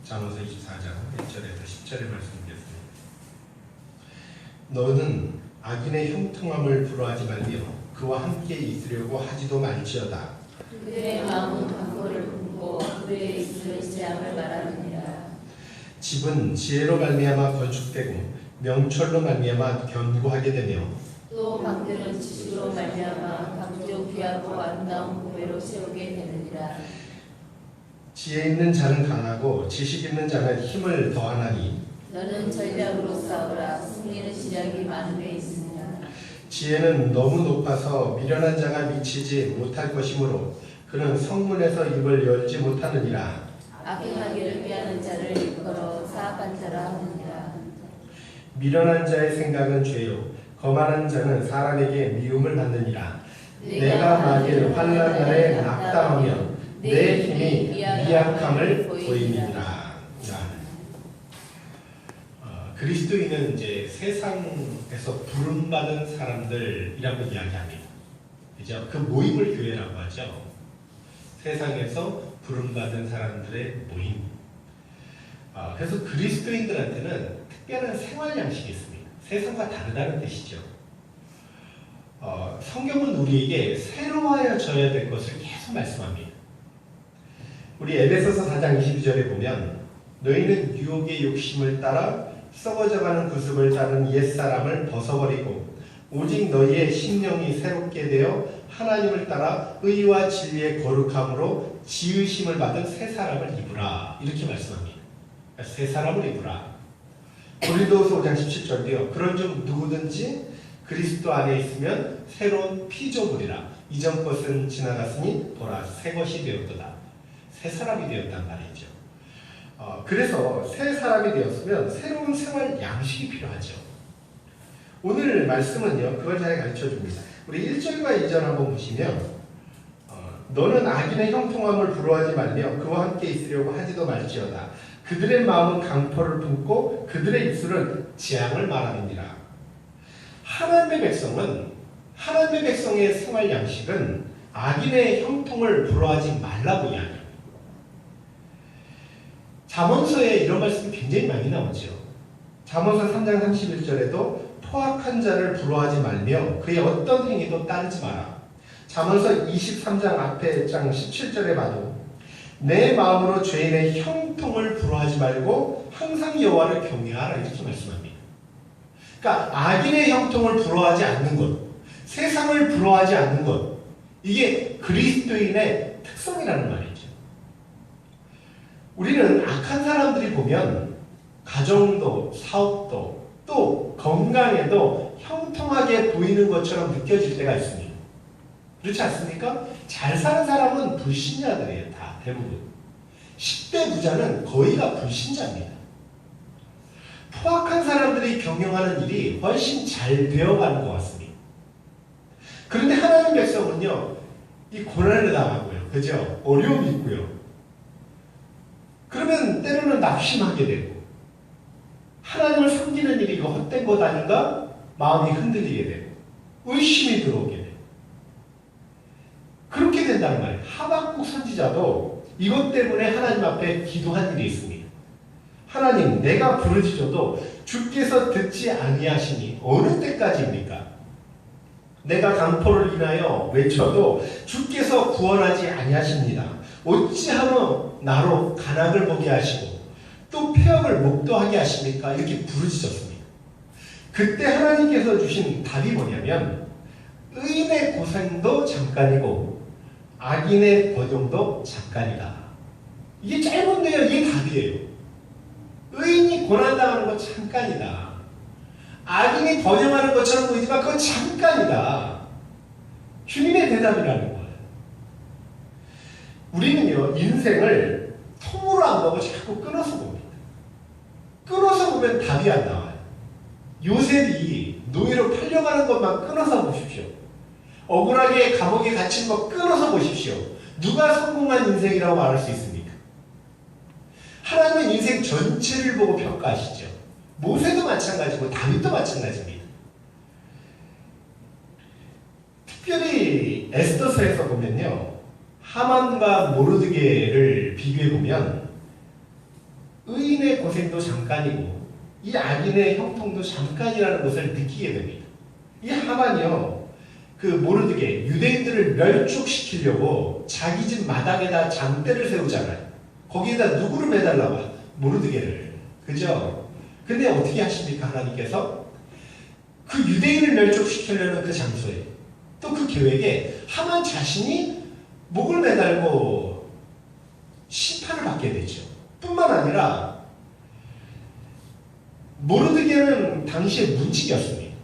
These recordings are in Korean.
잠언서 24장 1절에서 10절의 말씀드렸습니다. 너는 악인의 형통함을 부러워하지 말며 그와 함께 있으려고 하지도 말지어다. 그들의 마음은 강고를 품고 그들의 입술은 재앙을 말하느니라. 집은 지혜로 말미암아 건축되고 명철로 말미암아 견고하게 되며 또 방들은 지식으로 말미암아 강조 귀하고 아름다운 보배로 세우게 되느니라. 지혜 있는 자는 강하고 지식 있는 자는 힘을 더하나니 너는 전략으로 싸우라. 승리는 시작이 많은 데 있으니라. 지혜는 너무 높아서 미련한 자가 미치지 못할 것이므로 그는 성문에서 입을 열지 못하느니라. 악행하기를 피하는 자를 일컬어 사악한 자라 하느니라. 미련한 자의 생각은 죄요 거만한 자는 사람에게 미움을 받느니라. 내가 만일 환난 날에 낙담하면 내 힘이 미약함을 보이니라. 그리스도인은 이제 세상에서 부름받은 사람들이라고 이야기합니다. 그죠? 그 모임을 교회라고 하죠. 세상에서 부름받은 사람들의 모임. 그래서 그리스도인들한테는 특별한 생활 양식이 있습니다. 세상과 다르다는 뜻이죠. 성경은 우리에게 새로워져야 될 것을 계속 말씀합니다. 우리 에베소서 4장 22절에 보면 너희는 유혹의 욕심을 따라 썩어져가는 구습을 따른 옛사람을 벗어버리고 오직 너희의 심령이 새롭게 되어 하나님을 따라 의와 진리의 거룩함으로 지으심을 받은 새 사람을 입으라. 이렇게 말씀합니다. 새 사람을 입으라. 고린도후서 5장 17절도요. 그런즉 누구든지 그리스도 안에 있으면 새로운 피조물이라. 이전 것은 지나갔으니 보라 새 것이 되었도다. 새 사람이 되었단 말이죠. 그래서 새 사람이 되었으면 새로운 생활 양식이 필요하죠. 오늘 말씀은요. 그걸 잘 가르쳐줍니다. 우리 1절과 2절 한번 보시면 너는 악인의 형통함을 부러워하지 말며 그와 함께 있으려고 하지도 말지어다. 그들의 마음은 강포를 품고 그들의 입술은 재앙을 말하느니라. 하나님의 백성의 생활 양식은 악인의 형통을 부러워하지 말라고 이야기합니다. 잠언서에 이런 말씀이 굉장히 많이 나오죠. 잠언서 3장 31절에도 포악한 자를 부러워하지 말며 그의 어떤 행위도 따르지 마라. 잠언서 23장 앞에 장 17절에 봐도 내 마음으로 죄인의 형통을 부러워하지 말고 항상 여호와를 경외하라 이렇게 말씀합니다. 그러니까 악인의 형통을 부러워하지 않는 것, 세상을 부러워하지 않는 것, 이게 그리스도인의 특성이라는 말이죠. 우리는 악한 사람들이 보면 가정도 사업도 또 건강에도 형통하게 보이는 것처럼 느껴질 때가 있습니다. 그렇지 않습니까? 잘 사는 사람은 불신자들이에요. 다 대부분. 10대 부자는 거의가 불신자입니다. 포악한 사람들이 경영하는 일이 훨씬 잘 되어가는 것 같습니다. 그런데 하나님 백성은요. 이 고난을 당하고요. 그죠? 어려움이 있고요. 그러면 때로는 낙심하게 되고 하나님을 섬기는 일이 이거 헛된 것 아닌가? 마음이 흔들리게 되고 의심이 들어오게 되고 그렇게 된다는 말이에요. 하박국 선지자도 이것 때문에 하나님 앞에 기도한 일이 있습니다. 하나님 내가 부르짖어도 주께서 듣지 아니하시니 어느 때까지입니까? 내가 강포를 인하여 외쳐도 주께서 구원하지 아니하십니다. 어찌하며 나로 간악을 보게 하시고 또 폐역을 목도하게 하십니까? 이렇게 부르짖었습니다. 그때 하나님께서 주신 답이 뭐냐면 의인의 고생도 잠깐이고 악인의 고통도 잠깐이다. 이게 짧은데요. 이게 답이에요. 의인이 고난당하는 거 잠깐이다. 악인이 번영하는 것처럼 보이지만 그건 잠깐이다. 주님의 대답이라는 거예요. 우리는요, 인생을 통으로 안 보고 자꾸 끊어서 봅니다. 끊어서 보면 답이 안 나와요. 요셉이 노예로 팔려가는 것만 끊어서 보십시오. 억울하게 감옥에 갇힌 것 끊어서 보십시오. 누가 성공한 인생이라고 말할 수 있습니까? 하나님은 인생 전체를 보고 평가하시죠. 모세도 마찬가지고 다윗도 마찬가지입니다. 특별히 에스더서에서 보면요. 하만과 모르드게를 비교해보면 의인의 고생도 잠깐이고 이 악인의 형통도 잠깐이라는 것을 느끼게 됩니다. 이 하만이요, 그 모르드게 유대인들을 멸족시키려고 자기 집 마당에다 장대를 세우잖아요. 거기에다 누구를 매달라고? 모르드게를. 그죠? 근데 어떻게 하십니까? 하나님께서 그 유대인을 멸족시키려는 그 장소에 또 그 계획에 하만 자신이 목을 매달고 심판을 받게 되죠. 뿐만 아니라 모르드게는 당시에 문직이었습니다.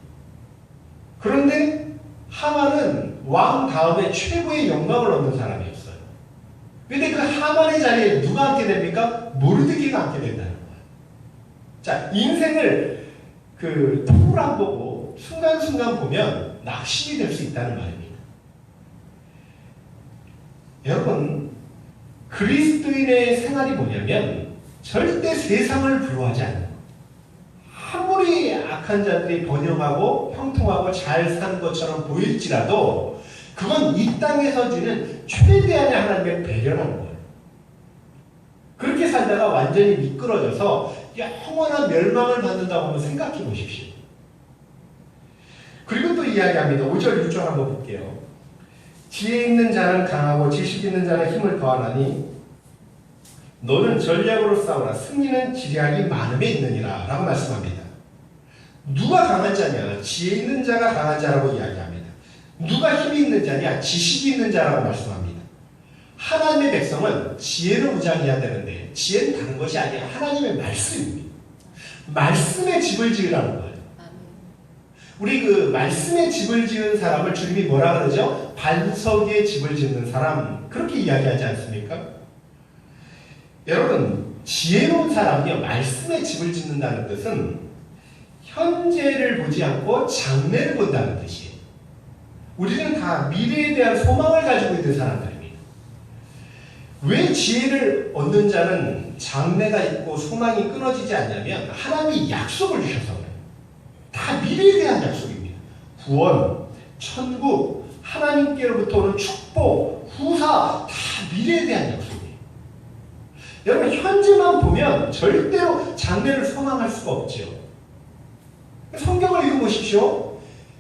그런데 하만은 왕 다음에 최고의 영광을 얻는 사람이었어요. 근데 그 하만의 자리에 누가 앉게 됩니까? 모르드게가 앉게 된다는 거예요. 자, 인생을 그 통으로 안 보고 순간순간 보면 낙심이 될 수 있다는 말입니다. 여러분, 그리스도인의 생활이 뭐냐면 절대 세상을 부러워하지 않는 것. 아무리 악한 자들이 번영하고 형통하고 잘 사는 것처럼 보일지라도 그건 이 땅에서 주는 최대한의 하나님의 배려라는 거예요. 그렇게 살다가 완전히 미끄러져서 영원한 멸망을 받는다고 한번 생각해 보십시오. 그리고 또 이야기합니다. 5절, 6절 한번 볼게요. 지혜 있는 자는 강하고 지식 있는 자는 힘을 더하나니 너는 전략으로 싸우라. 승리는 지략이 많음에 있느니라 라고 말씀합니다. 누가 강한 자냐? 지혜 있는 자가 강한 자라고 이야기합니다. 누가 힘이 있는 자냐? 지식이 있는 자라고 말씀합니다. 하나님의 백성은 지혜로 무장해야 되는데 지혜는 다른 것이 아니라 하나님의 말씀입니다. 말씀의 집을 지으라는 거예요. 우리 그 말씀의 집을 지은 사람을 주님이 뭐라 그러죠? 반석의 집을 짓는 사람, 그렇게 이야기하지 않습니까? 여러분, 지혜로운 사람이요, 말씀의 집을 짓는다는 뜻은 현재를 보지 않고 장래를 본다는 뜻이에요. 우리는 다 미래에 대한 소망을 가지고 있는 사람들입니다. 왜 지혜를 얻는 자는 장래가 있고 소망이 끊어지지 않냐면 하나님이 약속을 주셔서 그래요. 다 미래에 대한 약속입니다. 구원, 천국, 하나님께로부터 오는 축복, 후사, 다 미래에 대한 약속이에요. 여러분, 현재만 보면 절대로 장래를 소망할 수가 없죠. 성경을 읽어보십시오.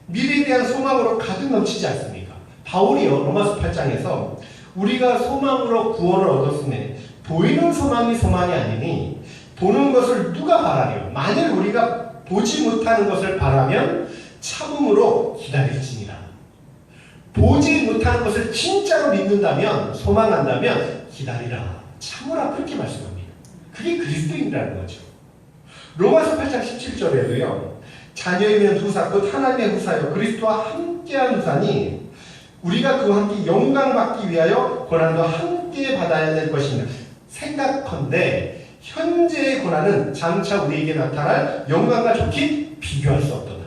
미래에 대한 소망으로 가득 넘치지 않습니까? 바울이요, 로마서 8장에서 우리가 소망으로 구원을 얻었으니 보이는 소망이 소망이 아니니 보는 것을 누가 바라려? 만일 우리가 보지 못하는 것을 바라면 참음으로 기다릴지니라. 보지 못하는 것을 진짜로 믿는다면, 소망한다면 기다리라, 참으라, 그렇게 말씀합니다. 그게 그리스도인이라는 거죠. 로마서 8장 17절에도요. 자녀이면 후사, 곧 하나님의 후사요 그리스도와 함께한 후사니 우리가 그와 함께 영광받기 위하여 고난도 함께 받아야 될 것입니다. 생각컨대 현재의 고난은 장차 우리에게 나타날 영광과 좋게 비교할 수 없도다.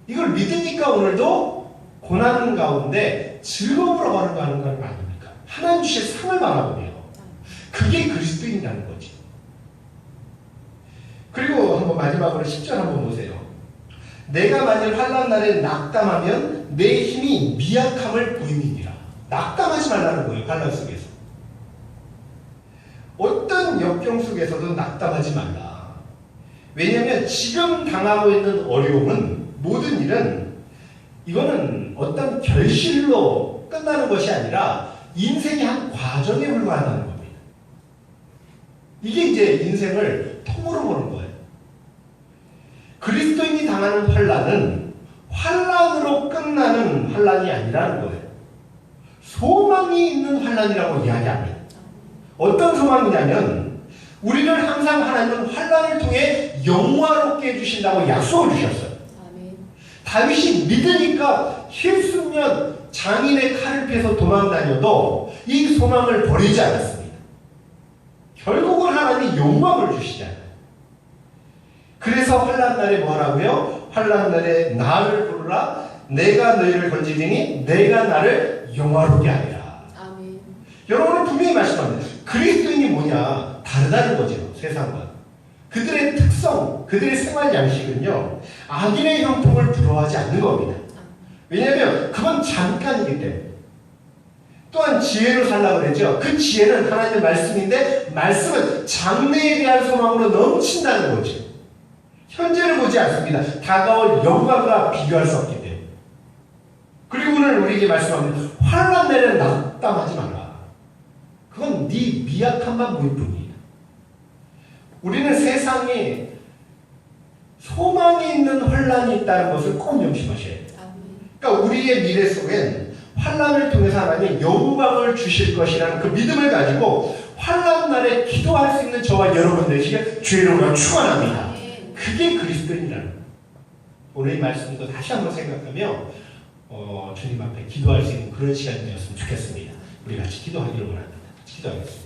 이걸 믿으니까 오늘도 고난 가운데 즐거움으로 가는 건 아닙니까? 하나님 주실 상을 바라보네요. 그게 그리스도인이라는 거지. 그리고 한번 마지막으로 10절 한번 보세요. 내가 만일 환난 날에 낙담하면 내 힘이 미약함을 보임이니라. 낙담하지 말라는 거예요. 환난 속에서. 어떤 역경 속에서도 낙담하지 말라. 왜냐하면 지금 당하고 있는 어려움은, 모든 일은 이거는 어떤 결실로 끝나는 것이 아니라 인생의 한 과정에 불과하다는 겁니다. 이게 이제 인생을 통으로 보는 거예요. 그리스도인이 당하는 환난은 환난으로 끝나는 환난이 아니라는 거예요. 소망이 있는 환난이라고 이야기합니다. 어떤 소망이냐면 우리를 항상 하나님은 환난을 통해 영화롭게 해주신다고 약속을 주셨어요. 아멘. 다윗이 믿으니까 십수년 장인의 칼을 피해서 도망다녀도 이 소망을 버리지 않았습니다. 결국은 하나님이 영광을 주시잖아요. 그래서 환난 날에 뭐 하라고요? 환난 날에 나를 부르라. 내가 너희를 건지리니 내가 나를 영화롭게 하리라. 아멘. 여러분은 분명히 말씀합니다. 그리스도인이 뭐냐? 다르다는 거죠. 세상과. 그들의 특성, 그들의 생활 양식은요, 악인의 형통을 부러워하지 않는 겁니다. 왜냐하면 그건 잠깐이기 때문에. 또한 지혜로 살라고 그랬죠. 그 지혜는 하나님의 말씀인데 말씀은 장래에 대한 소망으로 넘친다는 거죠. 현재를 보지 않습니다. 다가올 영광과 비교할 수 없기 때문에. 그리고 오늘 우리에게 말씀합니다. 환난 날에는 낙담하지 마라. 그건 네 미약함만 보일 뿐이에요. 우리는 세상에 소망이 있는 환난이 있다는 것을 꼭 명심하셔야 돼요. 그러니까 우리의 미래 속엔 환난을 통해서 하나님이 영광을 주실 것이라는 그 믿음을 가지고 환난 날에 기도할 수 있는 저와 여러분 되시길 주의로 축원합니다. 그게 그리스도인이라는 거예요. 오늘 이 말씀도 다시 한번 생각하며 주님 앞에 기도할 수 있는 그런 시간이 되었으면 좋겠습니다. 우리 같이 기도하기를 원합니다. 기도하겠습니다.